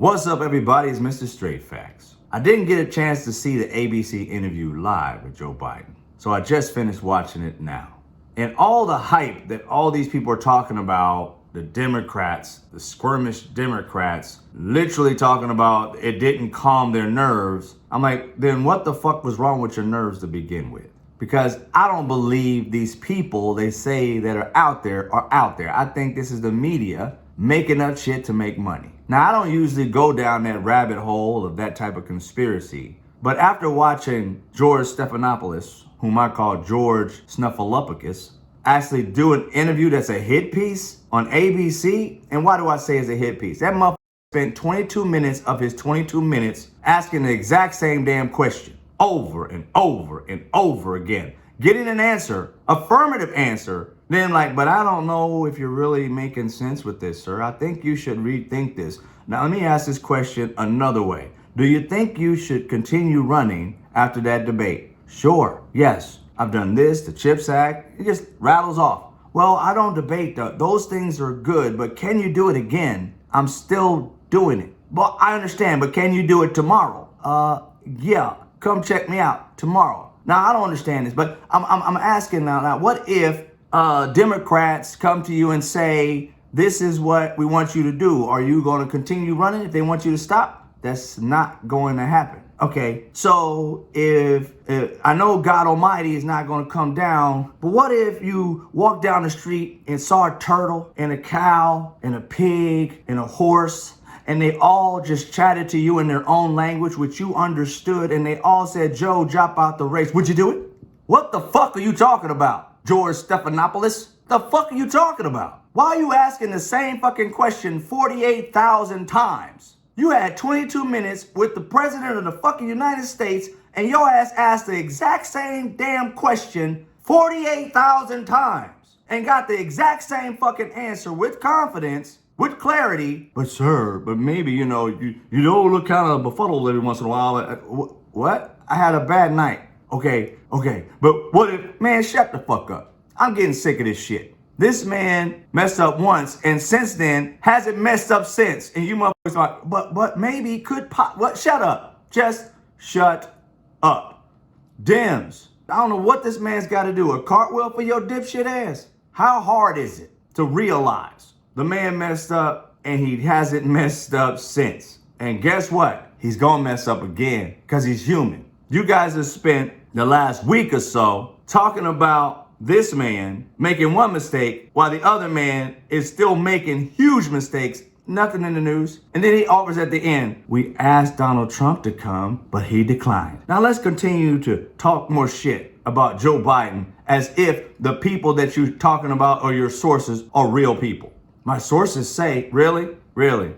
What's up, everybody? It's Mr. Straight Facts. I didn't get a chance to see the ABC interview live with Joe Biden, so I just finished watching it now. And all the hype that all these people are talking about, the Democrats, the squirmish Democrats, literally talking about it didn't calm their nerves. I'm like, then what the fuck was wrong with your nerves to begin with? Because I don't believe these people they say that are out there are out there. I think this is the media making up shit to make money. Now, I don't usually go down that rabbit hole of that type of conspiracy, but after watching George Stephanopoulos, whom I call George Snuffleupagus, actually do an interview that's a hit piece on ABC, and why do I say it's a hit piece? That motherfucker spent 22 minutes of his 22 minutes asking the exact same damn question over and over and over again, getting an answer, affirmative answer. Then like, but I don't know if you're really making sense with this, sir. I think you should rethink this. Now, let me ask this question another way. Do you think you should continue running after that debate? Sure. Yes. I've done this, the CHIPS Act. It just rattles off. Well, I don't debate those things are good, but can you do it again? I'm still doing it. Well, I understand, but can you do it tomorrow? Yeah. Come check me out tomorrow. Now, I don't understand this, but I'm asking now, what if Democrats come to you and say, this is what we want you to do? Are you going to continue running if they want you to stop? That's not going to happen. Okay, so if I know God Almighty is not going to come down, but what if you walk down the street and saw a turtle and a cow and a pig and a horse, and they all just chatted to you in their own language, which you understood, and they all said, Joe, drop out the race. Would you do it? What the fuck are you talking about, George Stephanopoulos? The fuck are you talking about? Why are you asking the same fucking question 48,000 times? You had 22 minutes with the president of the fucking United States, and your ass asked the exact same damn question 48,000 times and got the exact same fucking answer with confidence, with clarity. But sir, but maybe, you don't look kind of befuddled every once in a while. What? I had a bad night. Okay. But what if, man, shut the fuck up. I'm getting sick of this shit. This man messed up once, and since then hasn't messed up since. And you motherfuckers are like, but maybe could pop. What? Shut up. Just shut up. Dems. I don't know what this man's got to do. A cartwheel for your dipshit ass? How hard is it to realize the man messed up and he hasn't messed up since? And guess what? He's gonna mess up again because he's human. You guys have spent the last week or so talking about this man making one mistake while the other man is still making huge mistakes. Nothing in the news. And then he offers at the end, we asked Donald Trump to come, but he declined. Now let's continue to talk more shit about Joe Biden as if the people that you're talking about or your sources are real people. My sources say, really?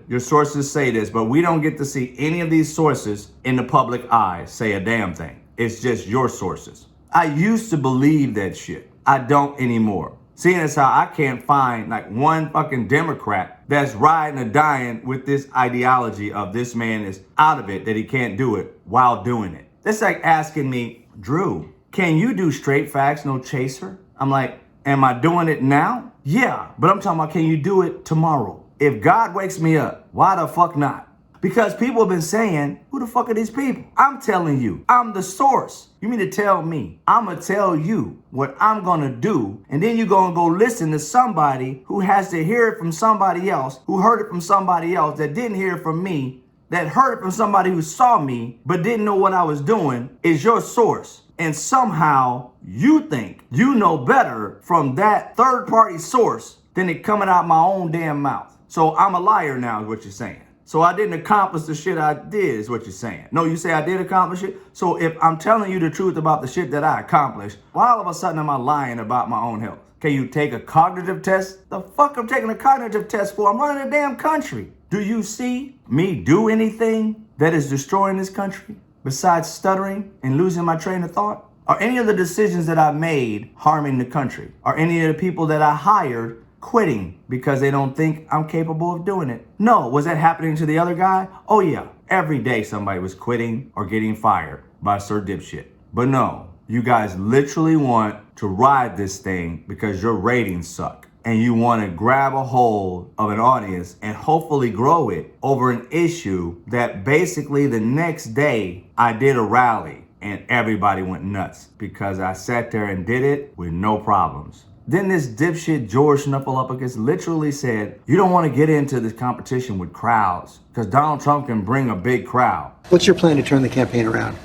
Your sources say this, but we don't get to see any of these sources in the public eye say a damn thing. It's just your sources. I used to believe that shit. I don't anymore. Seeing as how I can't find like one fucking Democrat that's riding or dying with this ideology of this man is out of it, that he can't do it while doing it. That's like asking me, Drew, can you do straight facts, no chaser? I'm like, am I doing it now? Yeah, but I'm talking about, can you do it tomorrow? If God wakes me up, why the fuck not? Because people have been saying, who the fuck are these people? I'm telling you, I'm the source. You mean to tell me, I'm going to tell you what I'm going to do, and then you're going to go listen to somebody who has to hear it from somebody else, who heard it from somebody else, that didn't hear it from me, that heard it from somebody who saw me, but didn't know what I was doing, is your source. And somehow you think you know better from that third-party source than it coming out my own damn mouth. So I'm a liar now is what you're saying. So I didn't accomplish the shit I did is what you're saying. No, you say I did accomplish it. So if I'm telling you the truth about the shit that I accomplished, why all of a sudden am I lying about my own health? Can you take a cognitive test? The fuck I'm taking a cognitive test for? I'm running a damn country. Do you see me do anything that is destroying this country besides stuttering and losing my train of thought? Are any of the decisions that I made harming the country? Are any of the people that I hired quitting because they don't think I'm capable of doing it? No. Was that happening to the other guy? Oh yeah. Every day somebody was quitting or getting fired by Sir Dipshit. But no, you guys literally want to ride this thing because your ratings suck. and you want to grab a hold of an audience and hopefully grow it over an issue that basically the next day I did a rally and everybody went nuts because I sat there and did it with no problems. Then this dipshit George Stephanopoulos literally said, you don't want to get into this competition with crowds because Donald Trump can bring a big crowd. What's your plan to turn the campaign around?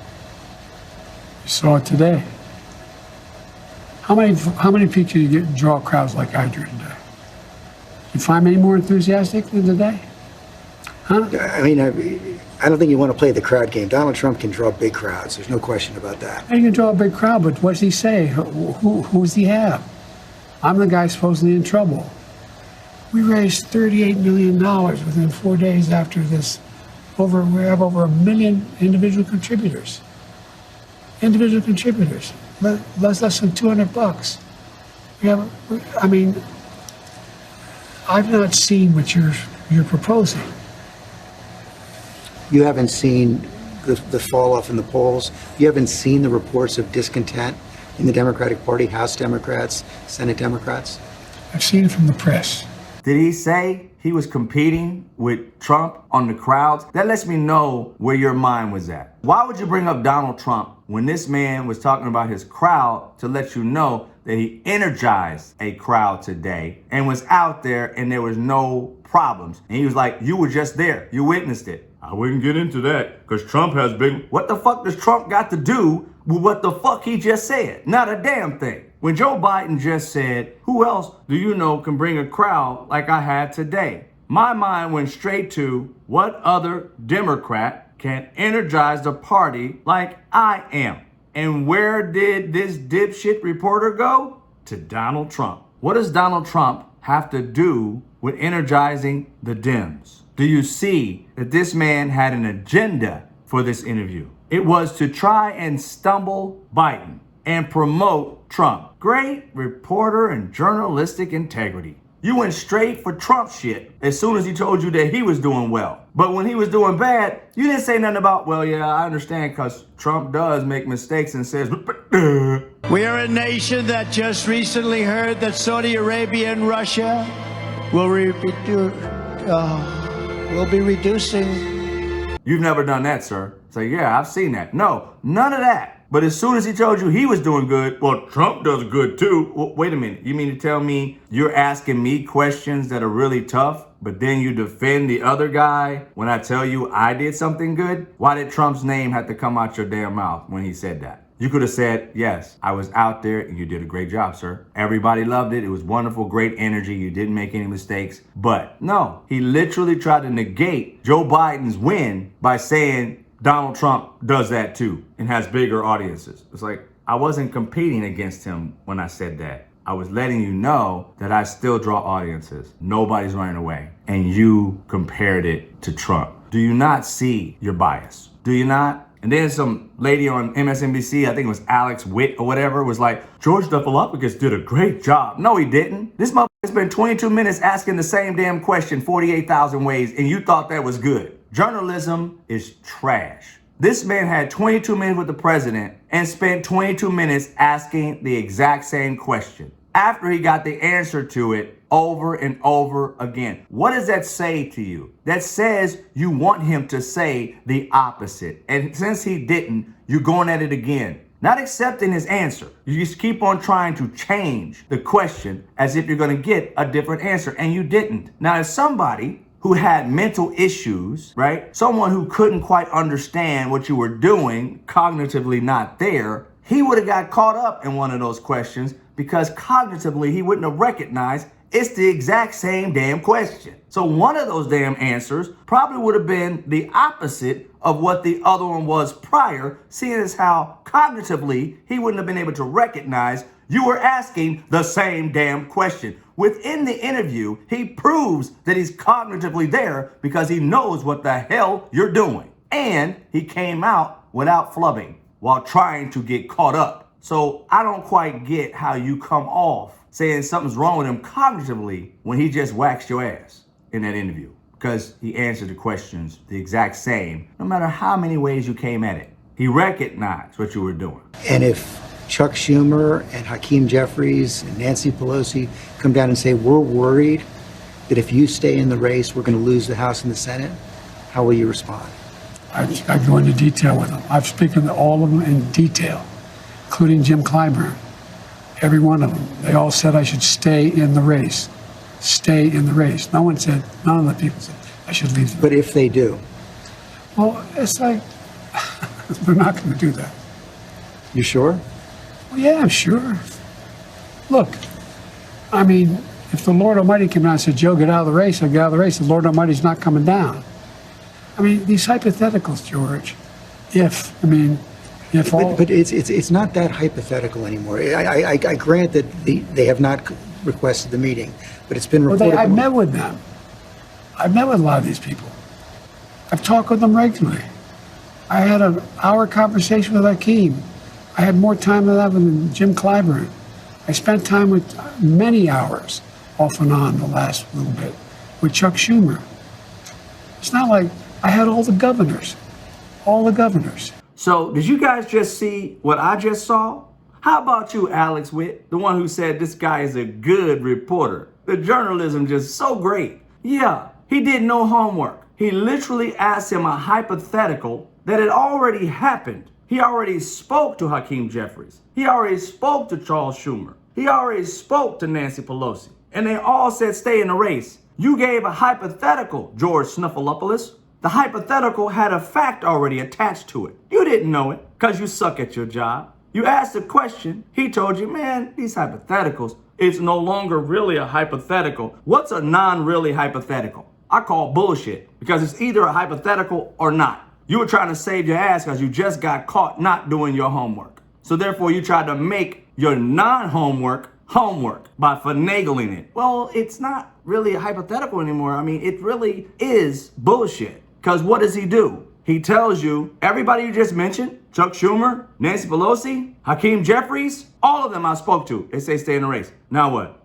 You saw it today. How many people do you draw crowds like I drew today? You find many more enthusiastic than today? Huh? I mean, I don't think you want to play the crowd game. Donald Trump can draw big crowds. There's no question about that. You can draw a big crowd, but what does he say? Who does he have? I'm the guy supposedly in trouble. We raised $38 million within 4 days after this. We have over 1 million individual contributors. Individual contributors. Less than $200. I mean, I've not seen what you're proposing. You haven't seen the fall off in the polls. You haven't seen the reports of discontent in the Democratic Party, House Democrats, Senate Democrats. I've seen it from the press. Did he say he was competing with Trump on the crowds? That lets me know where your mind was at. Why would you bring up Donald Trump when this man was talking about his crowd to let you know that he energized a crowd today and was out there and there was no problems? And he was like, you were just there. You witnessed it. I wouldn't get into that because Trump has been... What the fuck does Trump got to do with what the fuck he just said? Not a damn thing. When Joe Biden just said, who else do you know can bring a crowd like I had today? My mind went straight to what other Democrat can energize the party like I am. And where did this dipshit reporter go? To Donald Trump. What does Donald Trump have to do with energizing the Dems? Do you see that this man had an agenda for this interview? It was to try and stumble Biden and promote Trump. Great reporter and journalistic integrity. You went straight for Trump shit as soon as he told you that he was doing well. But when he was doing bad, you didn't say nothing about, well, yeah, I understand because Trump does make mistakes and says, we are a nation that just recently heard that Saudi Arabia and Russia will be reducing. You've never done that, sir. So yeah, I've seen that. No, none of that. But as soon as he told you he was doing good, well, Trump does good too. Well, wait a minute. You mean to tell me you're asking me questions that are really tough, but then you defend the other guy when I tell you I did something good? Why did Trump's name have to come out your damn mouth when he said that? You could have said, yes, I was out there and you did a great job, sir. Everybody loved it. It was wonderful, great energy. You didn't make any mistakes. But no, he literally tried to negate Joe Biden's win by saying Donald Trump does that too and has bigger audiences. It's like, I wasn't competing against him when I said that. I was letting you know that I still draw audiences. Nobody's running away. And you compared it to Trump. Do you not see your bias? Do you not? And then some lady on MSNBC, I think it was Alex Witt or whatever, was like, George Stephanopoulos did a great job. No, he didn't. This motherfucker spent 22 minutes asking the same damn question 48,000 ways, and you thought that was good. Journalism is trash. This man had 22 minutes with the president and spent 22 minutes asking the exact same question after he got the answer to it over and over again. What does that say to you? That says you want him to say the opposite. And since he didn't, you're going at it again. Not accepting his answer. You just keep on trying to change the question as if you're going to get a different answer, and you didn't. Now, as somebody who had mental issues, right? Someone who couldn't quite understand what you were doing, cognitively not there, he would have got caught up in one of those questions because cognitively he wouldn't have recognized it's the exact same damn question. So one of those damn answers probably would have been the opposite of what the other one was prior, seeing as how cognitively he wouldn't have been able to recognize you were asking the same damn question. Within the interview, he proves that he's cognitively there because he knows what the hell you're doing. And he came out without flubbing while trying to get caught up. So I don't quite get how you come off saying something's wrong with him cognitively when he just waxed your ass in that interview, because he answered the questions the exact same, no matter how many ways you came at it. He recognized what you were doing. And if Chuck Schumer and Hakeem Jeffries and Nancy Pelosi come down and say, we're worried that if you stay in the race, we're going to lose the House and the Senate, how will you respond? I go into detail with them. I've spoken to all of them in detail, including Jim Clyburn. Every one of them. They all said I should stay in the race. Stay in the race. None of the people said I should leave. But if they do? Well, it's like, they're not going to do that. You sure? Well, yeah, I'm sure. Look, I mean, if the Lord Almighty came down and said, Joe, get out of the race, I'll get out of the race. The Lord Almighty's not coming down. I mean, these hypotheticals, George, if all... But it's not that hypothetical anymore. I grant that they have not requested the meeting, but it's been reported... I've met with them. I've met with a lot of these people. I've talked with them regularly. I had an hour conversation with Hakeem. I had more time than that with Jim Clyburn. I spent time with many hours, off and on, the last little bit, with Chuck Schumer. It's not like I had all the governors. All the governors. So, did you guys just see what I just saw? How about you, Alex Witt, the one who said this guy is a good reporter? The journalism just so great. Yeah, he did no homework. He literally asked him a hypothetical that had already happened. He already spoke to Hakeem Jeffries. He already spoke to Charles Schumer. He already spoke to Nancy Pelosi. And they all said stay in the race. You gave a hypothetical, George Stephanopoulos. The hypothetical had a fact already attached to it. You didn't know it because you suck at your job. You asked a question. He told you, man, these hypotheticals, it's no longer really a hypothetical. What's a non-really hypothetical? I call bullshit because it's either a hypothetical or not. You were trying to save your ass because you just got caught not doing your homework. So therefore you tried to make your non-homework by finagling it. Well, it's not really a hypothetical anymore. I mean, it really is bullshit. Because what does he do? He tells you, everybody you just mentioned, Chuck Schumer, Nancy Pelosi, Hakeem Jeffries, all of them I spoke to, they say stay in the race. Now what?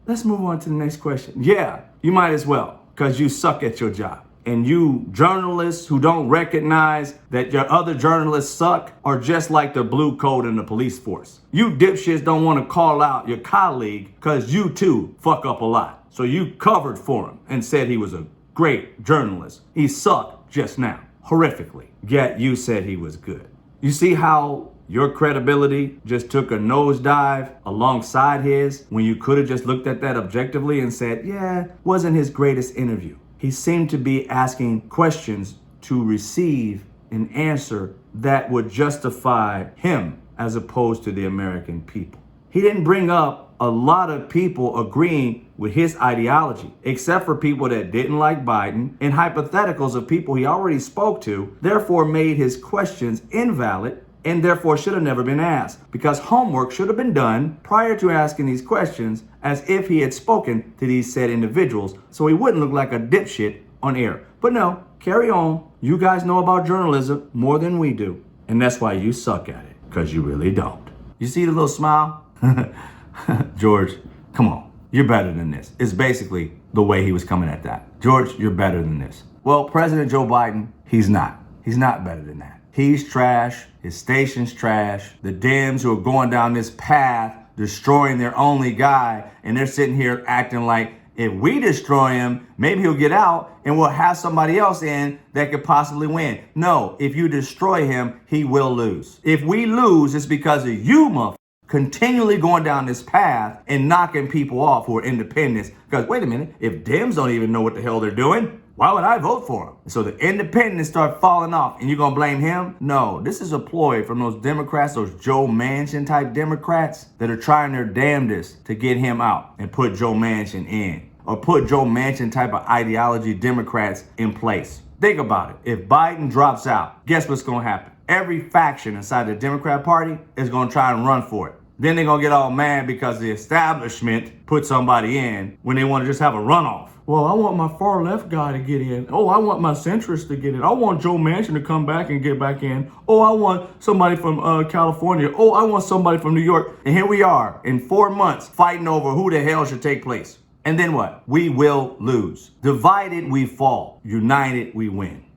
Let's move on to the next question. Yeah, you might as well, because you suck at your job. And you journalists who don't recognize that your other journalists suck are just like the blue coat in the police force. You dipshits don't want to call out your colleague because you too fuck up a lot. So you covered for him and said he was a great journalist. He sucked just now, horrifically. Yet you said he was good. You see how your credibility just took a nosedive alongside his when you could have just looked at that objectively and said, yeah, wasn't his greatest interview. He seemed to be asking questions to receive an answer that would justify him as opposed to the American people. He didn't bring up a lot of people agreeing with his ideology, except for people that didn't like Biden and hypotheticals of people he already spoke to, therefore made his questions invalid and therefore should have never been asked, because homework should have been done prior to asking these questions as if he had spoken to these said individuals so he wouldn't look like a dipshit on air. But no, carry on. You guys know about journalism more than we do, and that's why you suck at it, because you really don't. You see the little smile? George, come on. You're better than this. It's basically the way he was coming at that. George, you're better than this. Well, President Joe Biden, he's not. He's not better than that. He's trash. His station's trash. The Dems who are going down this path, destroying their only guy, and they're sitting here acting like if we destroy him, maybe he'll get out and we'll have somebody else in that could possibly win. No, if you destroy him, he will lose. If we lose, it's because of you, motherfucker, continually going down this path and knocking people off who are independents. Because wait a minute, if Dems don't even know what the hell they're doing, why would I vote for him? So the independents start falling off and you're gonna blame him? No, this is a ploy from those Democrats, those Joe Manchin type Democrats that are trying their damnedest to get him out and put Joe Manchin in, or put Joe Manchin type of ideology Democrats in place. Think about it. If Biden drops out, guess what's gonna happen? Every faction inside the Democrat Party is gonna try and run for it. Then they're gonna get all mad because the establishment put somebody in when they wanna just have a runoff. Well, I want my far left guy to get in. Oh, I want my centrist to get in. I want Joe Manchin to come back and get back in. Oh, I want somebody from California. Oh, I want somebody from New York. And here we are in 4 months fighting over who the hell should take place. And then what? We will lose. Divided, we fall. United, we win.